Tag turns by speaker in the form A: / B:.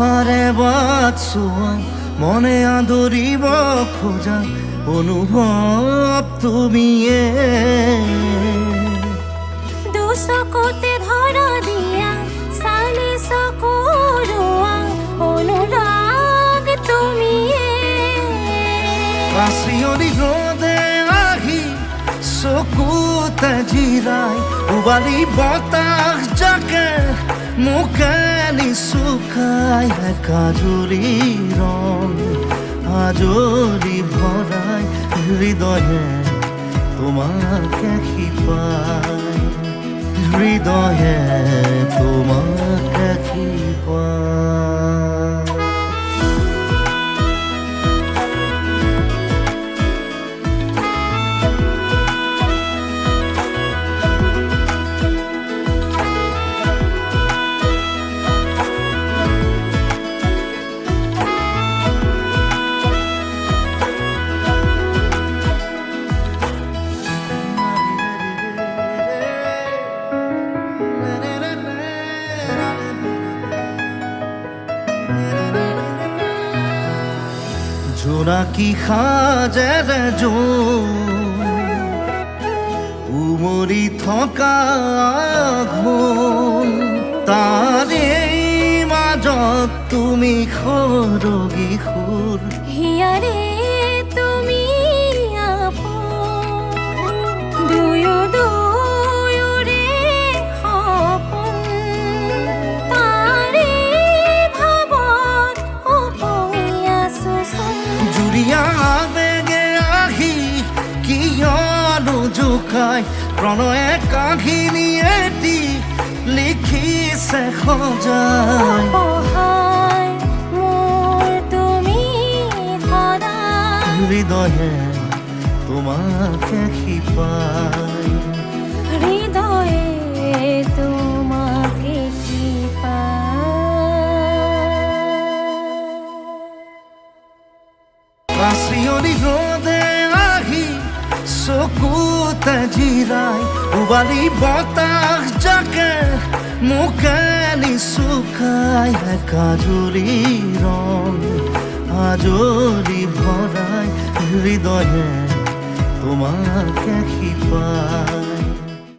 A: মুখাৰে but চোৱা মনে আদৰিব খোজা অনুভৱ তুমিয়ে
B: দুচকুতে ধৰা দিয়া চালি চকুৰোৱা অনুৰাগ তুমিয়ে
A: কাচিয়লি ৰ'দে আহি চকুতে জিৰাই উবালি বতাহ জাকে মুখে নিচুকাই কাজুলি ৰং আজৰি ভৰাই হৃদয়ে তোমাকে শিপাই হৃদয়ে তোমাকে শিপাই জোনাকী সাজেৰে উমৰি থকা ঘোন তাৰে মাজত তুমি সৰগী সুৰ
B: হিয়াৰে তুমি আপোন দুয়ো দুয়োৰে সপোন তাৰে ভাৱত উপঙি আছো চোন
A: জুৰিয়া বেগে আহি কিয়নো জোকাই প্ৰণয়ে কাহিনী এটি লিখিছে সজাই
B: সহায় মোৰ তুমি সদায়
A: হৃদয়ে তোমাকে শিপাই
B: হৃদয়ে তোমাকে শিপাই
A: কাচিয়লি ৰ'দে আহি চকুতে জিৰাই উবালি বতাহ জাকে মুখে নিচুকাই কাজুলি ৰং আজৰি ভৰাই হৃদয়ে তোমাকে শিপাই